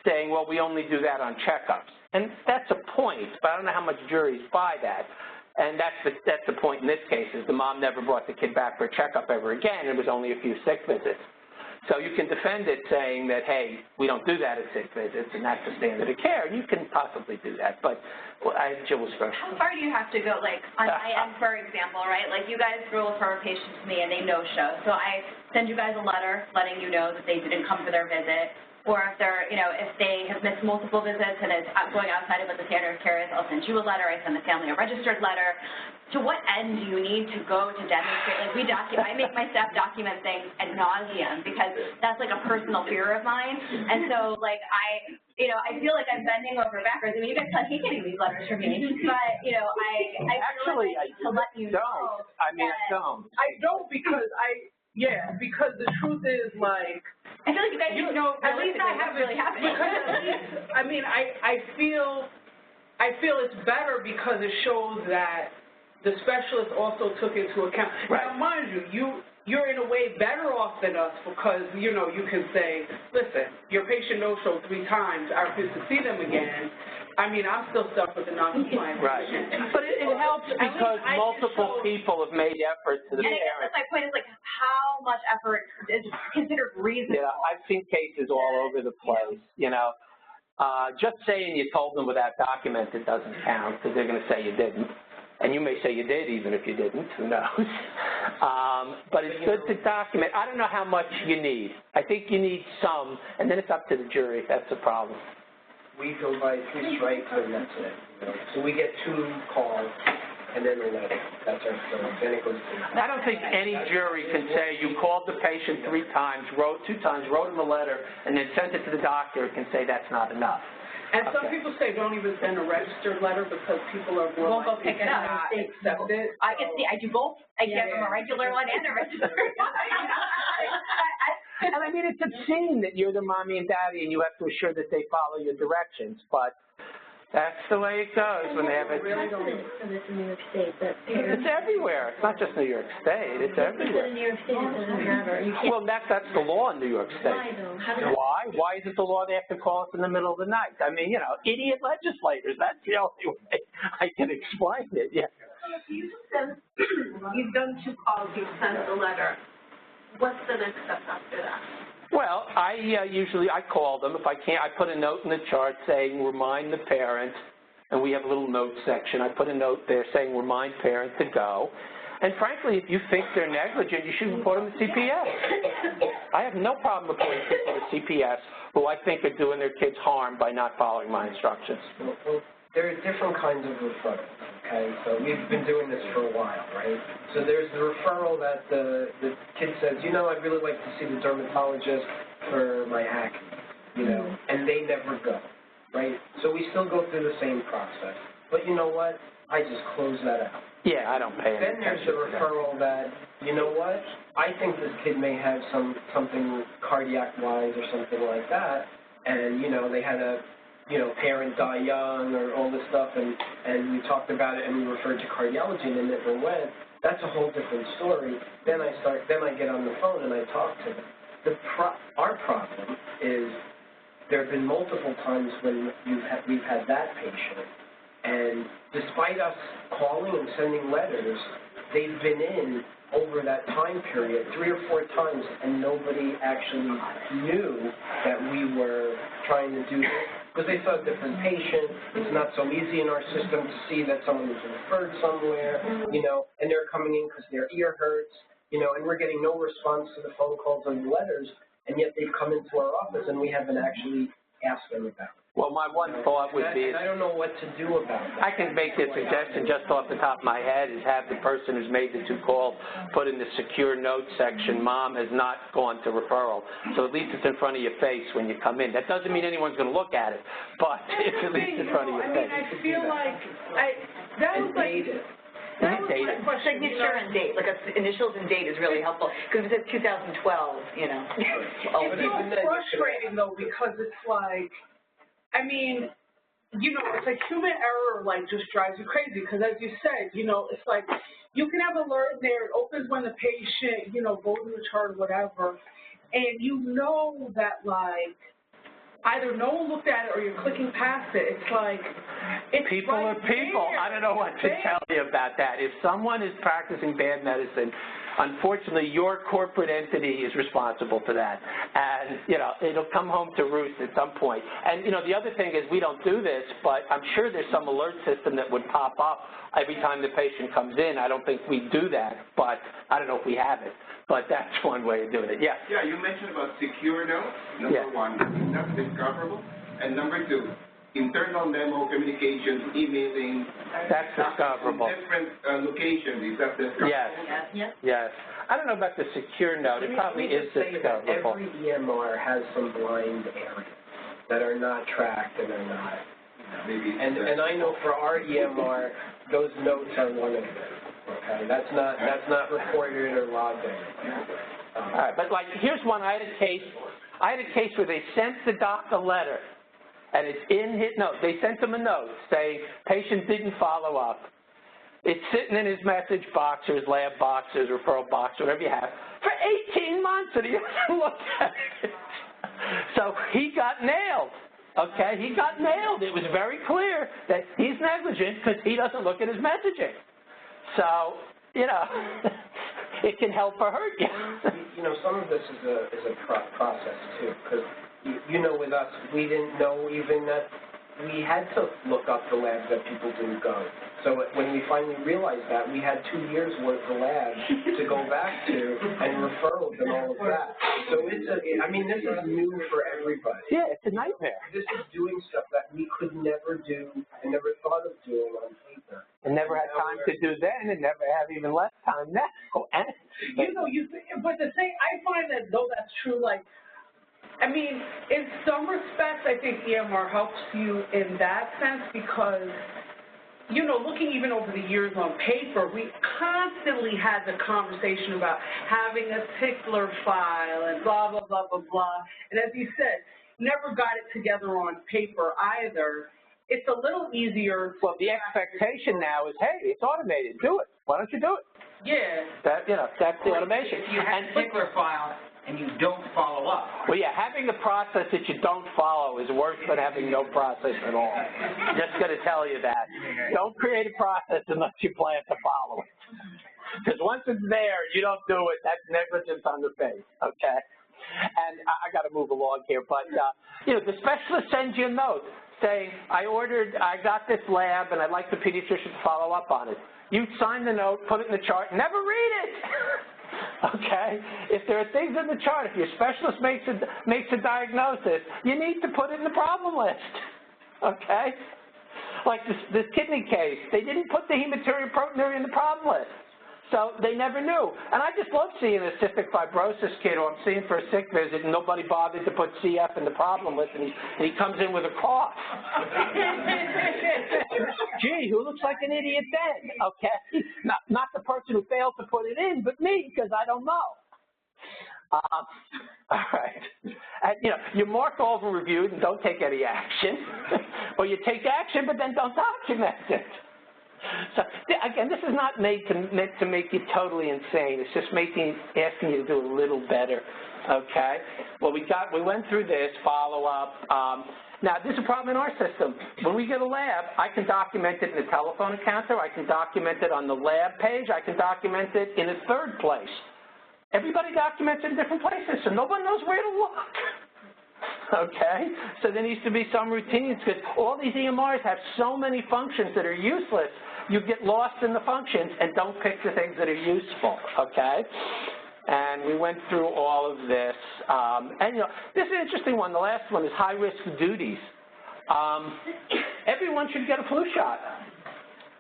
saying, well, we only do that on checkups. And that's a point, but I don't know how much juries buy that. And that's the point in this case, is the mom never brought the kid back for a checkup ever again. It was only a few sick visits. So you can defend it saying that, hey, we don't do that at sick visits, and that's the standard of care. You can possibly do that, but Well, Jill was first. How far do you have to go, like, on my end, for example, right? Like, you guys will refer a patient to me and they no-show. So I send you guys a letter letting you know that they didn't come for their visit. Or if they're, you know, if they have missed multiple visits and it's going outside of what the standard of care is, I'll send you a letter. I send the family a registered letter. To what end do you need to go to demonstrate? Like, I make my staff document things ad nauseum because that's like a personal fear of mine. And so, like, I feel like I'm bending over backwards. I mean, you guys hate getting these letters from me, but, you know, I Actually, feel like I need to let you know. I mean, I don't. I don't because because the truth is, like, I feel like you guys know at least I have really happening. Because at least, I mean, I feel it's better because it shows that the specialist also took into account. Right. Now, mind you, you're in a way better off than us because, you know, you can say, listen, your patient no-showed 3 times, I refuse to see them again. I mean, I'm still stuck with the non-compliant. Right. But it helps because multiple people have made efforts to the parents. parents. My point is, like, how much effort is considered reasonable? Yeah, I've seen cases all over the place, you know. Just saying you told them without document, it doesn't count because they're going to say you didn't. And you may say you did even if you didn't, who knows. But it's good to document. I don't know how much you need. I think you need some, and then it's up to the jury if that's the problem. We go by 3 strikes and that's it. You know? So we get 2 calls and then a letter. That's our story. Then it goes to I don't think any jury can say you called the patient 3 times, wrote 2 times, wrote him a letter, and then sent it to the doctor and can say that's not enough. And some people say don't even send a registered letter because people are more won't go pick it up. not accept it. I do both. I give them a regular one and a registered one. And I mean, it's obscene that you're the mommy and daddy and you have to assure that they follow your directions, but that's the way it goes when they have it. Really don't for this in New York State, but It's everywhere. It's not just New York State. It's everywhere. in New York State, it doesn't matter. You can't. Well, that's the law in New York State. Why though? How does Why? Why is it the law they have to call us in the middle of the night? I mean, you know, idiot legislators. That's the only way I can explain it. Yeah. You've done 2 calls, you've sent a letter. What's the next step after that? Well, I usually call them. If I can't, I put a note in the chart saying remind the parent, and we have a little note section. I put a note there saying remind parent to go. And frankly, if you think they're negligent, you should report them to CPS. I have no problem reporting people to CPS who I think are doing their kids harm by not following my instructions. Well, there are different kinds of referrals, okay? So we've been doing this for a while, right? So there's the referral that the kid says, you know, I'd really like to see the dermatologist for my acne, you know, and they never go, right? So we still go through the same process. But you know what? I just close that out. Yeah, I don't pay any Then there's the referral that, you know what? I think this kid may have something cardiac-wise or something like that, and, you know, they had a parent die young or all this stuff, and we talked about it and we referred to cardiology and it never went. That's a whole different story. Then I get on the phone and I talk to them. Our problem is there have been multiple times when we've had that patient, and despite us calling and sending letters, they've been in over that time period 3 or 4 times, and nobody actually knew that we were trying to do this. Because they saw a different patient, it's not so easy in our system to see that someone was referred somewhere, you know, and they're coming in because their ear hurts, you know, and we're getting no response to the phone calls and the letters, and yet they've come into our office and we haven't actually asked them about it. Well, my one thought would be, I don't know what to do about that. I can make this suggestion just off the top of my head, is have the person who's made the 2 calls put in the secure note section, Mom has not gone to referral. So at least it's in front of your face when you come in. That doesn't mean anyone's going to look at it, but it's at least in front of your face. I feel like that was like... That was my question. Signature and date, like initials and date is really helpful, because it says 2012, you know. It's so frustrating, though, because it's like, I mean, you know, it's like human error, like, just drives you crazy, because as you said, you know, it's like, you can have alert there, it opens when the patient, you know, goes in the chart or whatever, and you know that, like, either no one looked at it or you're clicking past it. It's like, it's people right are people. there. I don't know what to tell you about that. If someone is practicing bad medicine, unfortunately, your corporate entity is responsible for that. And, you know, it'll come home to roost at some point. And, you know, the other thing is we don't do this, but I'm sure there's some alert system that would pop up every time the patient comes in. I don't think we do that, but I don't know if we have it. But that's one way of doing it. Yeah. Yeah, you mentioned about secure notes, number one, that's discoverable. And number two, internal memo, communications, emailing. That's discoverable. Different locations, is that discoverable? Yes. I don't know about the secure note. It probably is discoverable. Every EMR has some blind areas that are not tracked and are not. Maybe. And I know for our EMR, those notes are one of them. Okay, that's not recorded or logged in. All right, but like here's one. I had a case where they sent the doc a letter, and it's in his note. They sent him a note saying patient didn't follow up. It's sitting in his message box or his lab box or his referral box, whatever you have, for 18 months, and he hasn't looked at it. So he got nailed. Okay, he got nailed. It was very clear that he's negligent because he doesn't look at his messaging. So, you know, it can help or hurt you. You know, some of this is a process, too, because, you know, with us, we didn't know even that we had to look up the labs that people didn't go. So when we finally realized that, we had 2 years' worth of labs to go back to and referrals and all of that. So this is new for everybody. Yeah, it's a nightmare. This is doing stuff that we could never do and never thought of doing on paper. And never had time to do then, and never have even less time now. You know, but the thing, I find that though that's true, like, I mean, in some respects, I think EMR helps you in that sense because, you know, looking even over the years on paper, we constantly had the conversation about having a tickler file and blah, blah, blah, blah, blah. And as you said, never got it together on paper either. It's a little easier. Well, the expectation now is, hey, it's automated. Do it. Why don't you do it? Yeah. That, you know, that's the automation. If you have a tickler file and you don't follow up. Well, yeah, having a process that you don't follow is worse than having no process at all. I'm just going to tell you that. Don't create a process unless you plan to follow it. Because once it's there, you don't do it, that's negligence on the face, okay? And I got to move along here, but, you know, the specialist sends you a note saying, I got this lab, and I'd like the pediatrician to follow up on it. You sign the note, put it in the chart, never read it. Okay? If there are things in the chart, if your specialist makes a diagnosis, you need to put it in the problem list. Okay? Like this kidney case, they didn't put the hematuria proteinuria in the problem list. So they never knew. And I just love seeing a cystic fibrosis kid who I'm seeing for a sick visit and nobody bothered to put CF in the problem list and he comes in with a cough. Gee, who looks like an idiot then? Okay? Not the person who failed to put it in, but me, because I don't know. All right. And, you know, you mark over reviewed and don't take any action. Or you take action, but then don't document it. So, again, this is not meant to make you totally insane. It's just asking you to do a little better, okay? Well, we went through this, follow-up. Now, there's a problem in our system. When we get a lab, I can document it in the telephone encounter. I can document it on the lab page. I can document it in a third place. Everybody documents it in different places, so no one knows where to look. Okay? So there needs to be some routines because all these EMRs have so many functions that are useless. You get lost in the functions and don't pick the things that are useful, okay? And we went through all of this. And, you know, this is an interesting one. The last one is high-risk duties. Everyone should get a flu shot.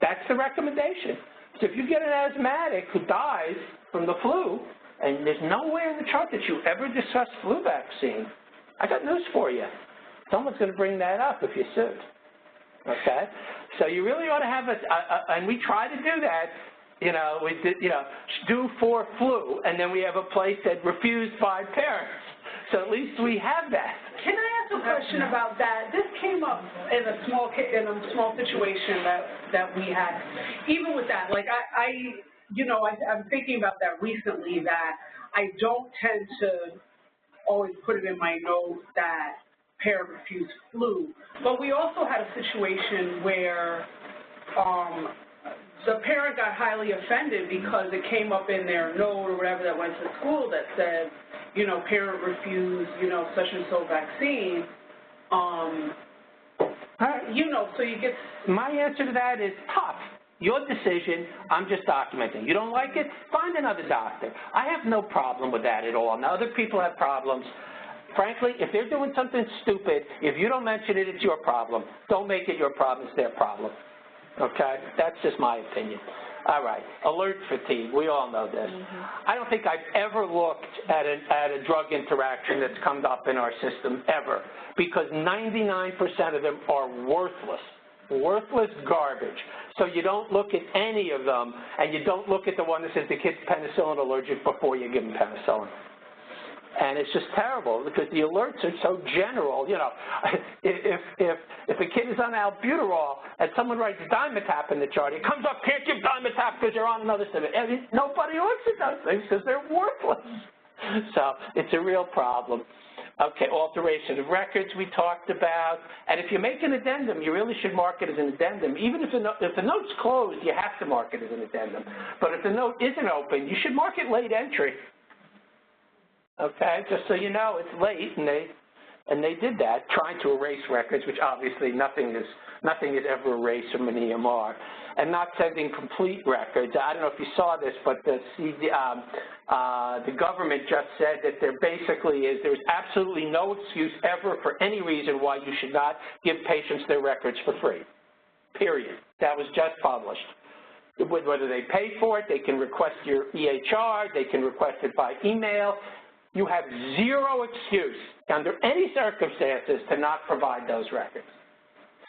That's the recommendation. So if you get an asthmatic who dies from the flu, and there's nowhere in the chart that you ever discuss flu vaccine, I got news for you. Someone's going to bring that up if you're sued. Okay? So you really ought to have and we try to do that. You know, we did, you know, due for flu, and then we have a place that refused by parents. So at least we have that. Can I ask a question about that? This came up in a small situation that we had. Even with that, like I'm thinking about that recently. That I don't tend to always put it in my note that parent refused flu. But we also had a situation where the parent got highly offended because it came up in their note or whatever that went to school that said, you know, parent refused, you know, such and so vaccine. You know, so you get... My answer to that is tough. Your decision, I'm just documenting. You don't like it, find another doctor. I have no problem with that at all. Now, other people have problems. Frankly, if they're doing something stupid, if you don't mention it, it's your problem. Don't make it your problem, it's their problem. Okay? That's just my opinion. All right, alert fatigue, we all know this. I don't think I've ever looked at a drug interaction that's come up in our system, ever, because 99% of them are worthless garbage. So you don't look at any of them, and you don't look at the one that says the kid's penicillin allergic before you give him penicillin. And it's just terrible because the alerts are so general. You know, if a kid is on albuterol and someone writes Dimetap in the chart, it comes up, can't give Dimetap because you're on another study. I mean, nobody looks at those things because they're worthless. So it's a real problem. Okay, alteration of records we talked about. And if you make an addendum, you really should mark it as an addendum. Even if the note's closed, you have to mark it as an addendum. But if the note isn't open, you should mark it late entry. Okay, just so you know it's late, and they did that, trying to erase records, which obviously nothing is ever erased from an EMR, and not sending complete records. I don't know if you saw this, but the government just said that there basically is there's absolutely no excuse ever for any reason why you should not give patients their records for free. Period. That was just published. Whether they pay for it, they can request your EHR, they can request it by email. You have zero excuse under any circumstances to not provide those records.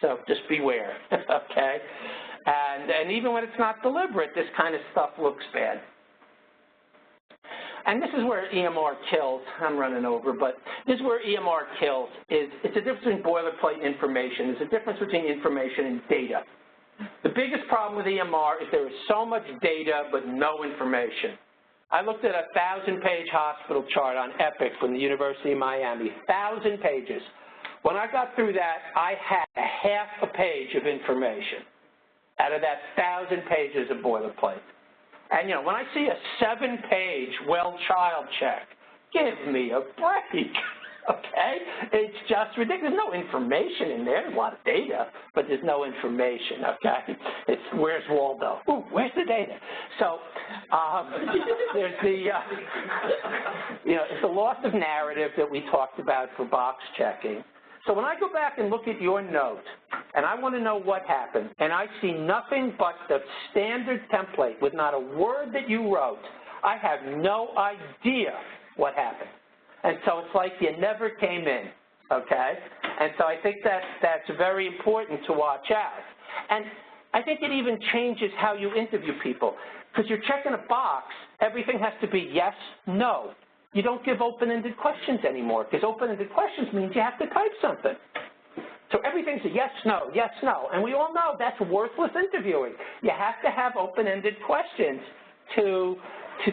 So just beware, okay? And even when it's not deliberate, this kind of stuff looks bad. And this is where EMR kills. I'm running over, but this is where EMR kills. It's a difference between boilerplate information. There's a difference between information and data. The biggest problem with EMR is there is so much data but no information. I looked at a 1,000-page hospital chart on Epic from the University of Miami, 1,000 pages. When I got through that, I had a half a page of information out of that 1,000 pages of boilerplate. And, you know, when I see a 7-page well-child check, give me a break, okay? It's just ridiculous. There's no information in there. There's a lot of data, but there's no information, okay? It's, where's Waldo? Ooh, where's the data? So there's the, you know, it's the loss of narrative that we talked about for box checking. So when I go back and look at your note, and I want to know what happened, and I see nothing but the standard template with not a word that you wrote, I have no idea what happened. And so it's like you never came in, okay? And so I think that's very important to watch out. And I think it even changes how you interview people, because you're checking a box, everything has to be yes, no. You don't give open-ended questions anymore, because open-ended questions means you have to type something. So everything's a yes, no, and we all know that's worthless interviewing. You have to have open-ended questions to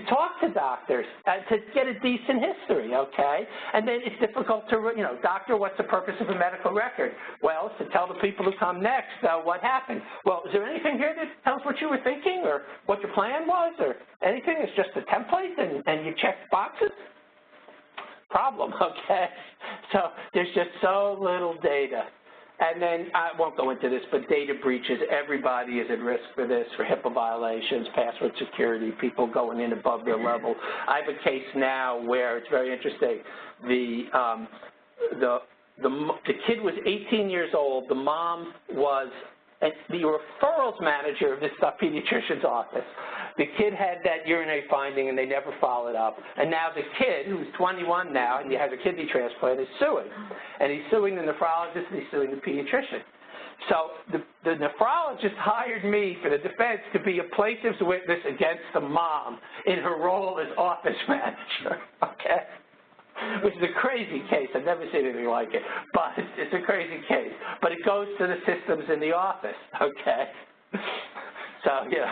talk to doctors, to get a decent history, okay? And then it's difficult to, you know, doctor, what's the purpose of a medical record? Well, it's to tell the people who come next what happened. Well, is there anything here that tells what you were thinking or what your plan was or anything? It's just a template and you check boxes? Problem, okay? So there's just so little data. And then, I won't go into this, but data breaches, everybody is at risk for this, for HIPAA violations, password security, people going in above their level. I have a case now where it's very interesting. The kid was 18 years old. The mom was the referrals manager of this pediatrician's office. The kid had that urinary finding and they never followed up. And now the kid, who's 21 now and he has a kidney transplant, is suing. And he's suing the nephrologist and he's suing the pediatrician. So the nephrologist hired me for the defense to be a plaintiff's witness against the mom in her role as office manager, okay? Which is a crazy case. I've never seen anything like it, but it's a crazy case. But it goes to the systems in the office, okay? So, yeah.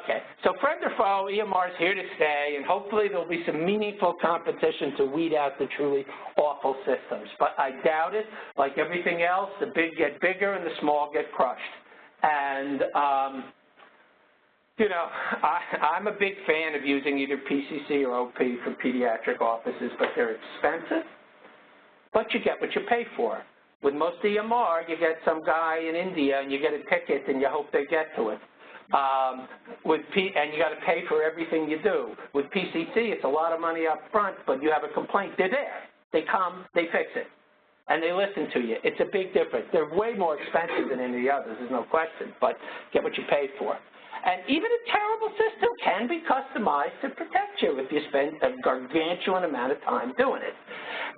Okay, so friend or foe, EMR is here to stay, and hopefully there'll be some meaningful competition to weed out the truly awful systems. But I doubt it. Like everything else, the big get bigger and the small get crushed. And You know, I'm a big fan of using either PCC or OP for pediatric offices, but they're expensive, but you get what you pay for. With most EMR, you get some guy in India and you get a ticket and you hope they get to it. And you got to pay for everything you do. With PCC, it's a lot of money up front, but you have a complaint, they're there. They come, they fix it, and they listen to you. It's a big difference. They're way more expensive than any of the others, there's no question, but get what you pay for. And even a terrible system can be customized to protect you if you spend a gargantuan amount of time doing it.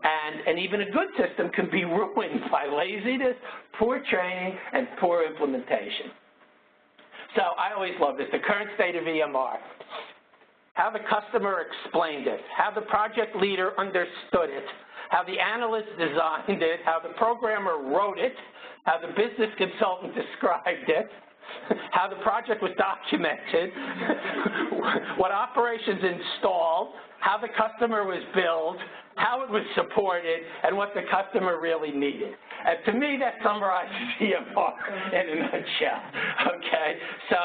And even a good system can be ruined by laziness, poor training, and poor implementation. So I always love this, the current state of EMR. How the customer explained it, how the project leader understood it, how the analyst designed it, how the programmer wrote it, how the business consultant described it, how the project was documented, what operations installed, how the customer was billed, how it was supported, and what the customer really needed. And to me, that summarizes EMR in a nutshell, okay? So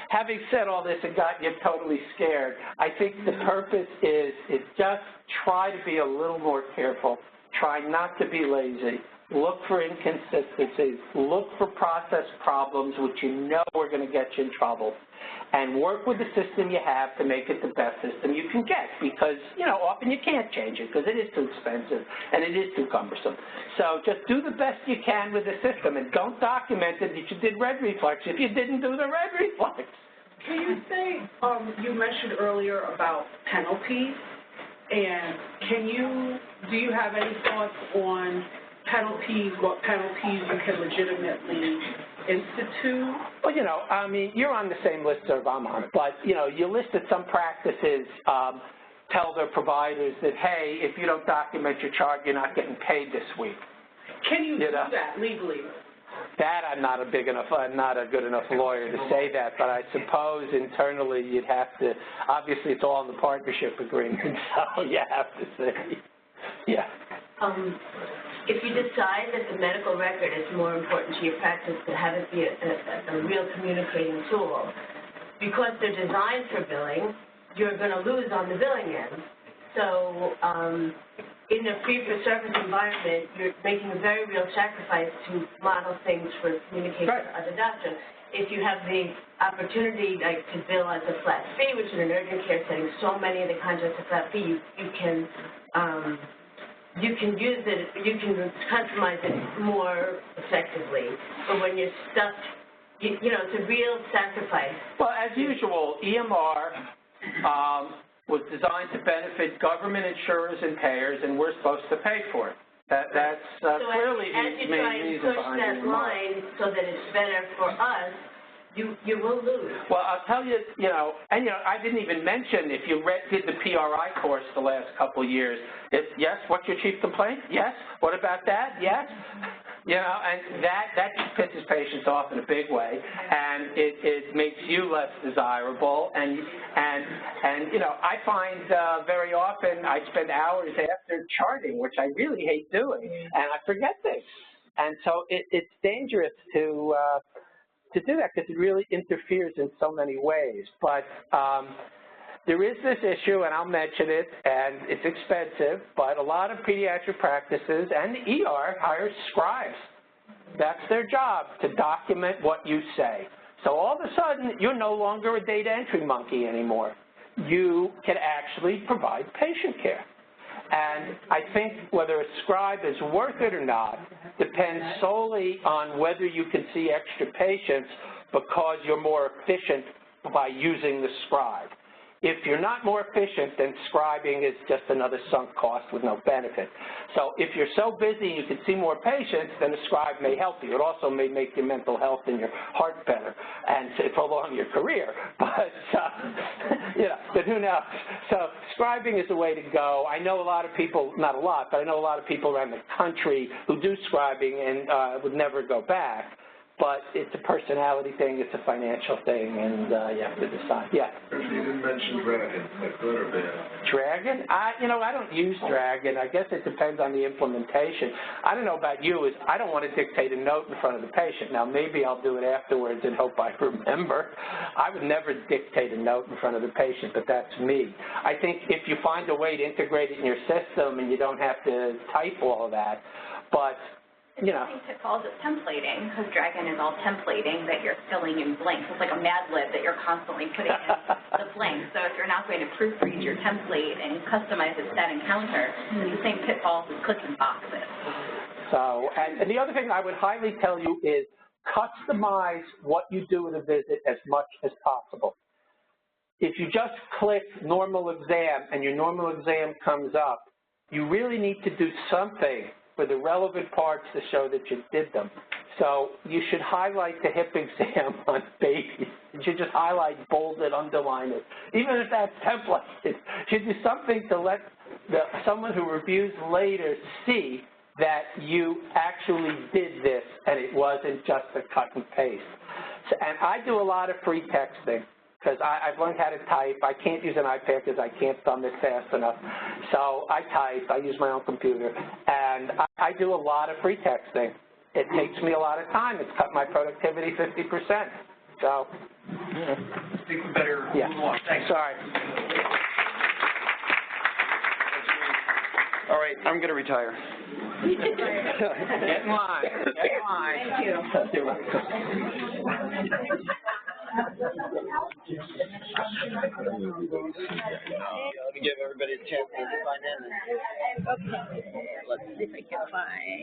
having said all this and gotten you totally scared, I think the purpose is just try to be a little more careful, try not to be lazy, look for inconsistencies, look for process problems which you know are going to get you in trouble, and work with the system you have to make it the best system you can get, because, you know, often you can't change it because it is too expensive and it is too cumbersome. So just do the best you can with the system and don't document it that you did red reflex if you didn't do the red reflex. Can you say, you mentioned earlier about penalties, and do you have any thoughts on penalties, what penalties you can legitimately institute? Well, you know, I mean, you're on the same listserv I'm on, but, you know, you listed some practices tell their providers that, hey, if you don't document your chart, you're not getting paid this week. Can you do that legally? That I'm not a good enough lawyer to say that, but I suppose internally you'd have to, obviously it's all in the partnership agreement, so you have to say, yeah. If you decide that the medical record is more important to your practice to have it be a real communicating tool, because they're designed for billing, you're going to lose on the billing end. So in a fee-for-service environment, you're making a very real sacrifice to model things for communication to other doctors. If you have the opportunity to bill as a flat fee, which in an urgent care setting, so many of the contracts are flat fee, you can use it, you can customize it more effectively. But when you're stuck, you know, it's a real sacrifice. Well, as usual, EMR was designed to benefit government insurers and payers, and we're supposed to pay for it. That's clearly the main reason behind EMR. So as you try and push that line so that it's better for us, you will lose. Well, I'll tell you, you know, I didn't even mention if you did the PRI course the last couple of years. Yes, what's your chief complaint? Yes. What about that? Yes. You know, and that pisses patients off in a big way, and it makes you less desirable. And you know, I find very often I spend hours after charting, which I really hate doing, and I forget things. And so it's dangerous to do that because it really interferes in so many ways. But there is this issue, and I'll mention it, and it's expensive, but a lot of pediatric practices and the ER hire scribes. That's their job, to document what you say. So all of a sudden, you're no longer a data entry monkey anymore. You can actually provide patient care. And I think whether a scribe is worth it or not depends solely on whether you can see extra patients because you're more efficient by using the scribe. If you're not more efficient, then scribing is just another sunk cost with no benefit. So if you're so busy you can see more patients, then a scribe may help you. It also may make your mental health and your heart better and prolong your career. But, you know, but who knows? So scribing is the way to go. I know a lot of people, not a lot, but I know a lot of people around the country who do scribing and would never go back. but it's a personality thing, it's a financial thing, and you have to decide. Yeah? You didn't mention Dragon, is that good or bad? Dragon? I don't use Dragon. I guess it depends on the implementation. I don't know about you, I don't want to dictate a note in front of the patient. Now, maybe I'll do it afterwards and hope I remember. I would never dictate a note in front of the patient, but that's me. I think if you find a way to integrate it in your system and you don't have to type all that, but I think pitfalls is templating, because Dragon is all templating that you're filling in blanks. It's like a Mad Lib that you're constantly putting in the blanks. So if you're not going to proofread your template and customize it that encounter, the same pitfalls as clicking boxes. So, and the other thing I would highly tell you is customize what you do with a visit as much as possible. If you just click normal exam and your normal exam comes up, you really need to do something for the relevant parts to show that you did them. So you should highlight the hip exam on babies. You should just highlight, bold it, underline it. Even if that's templated, you should do something to let someone who reviews later see that you actually did this and it wasn't just a cut and paste. So, and I do a lot of free texting, because I've learned how to type. I can't use an iPad because I can't thumb it fast enough. So I type, I use my own computer, and I do a lot of free texting. It takes me a lot of time. It's cut my productivity 50%. So, I think we better yeah. move on. Thanks. Sorry. All right, I'm going to retire. Get in line. Get in line. Thank you. Let me give everybody a chance to sign in. Okay. Let's see if I can find.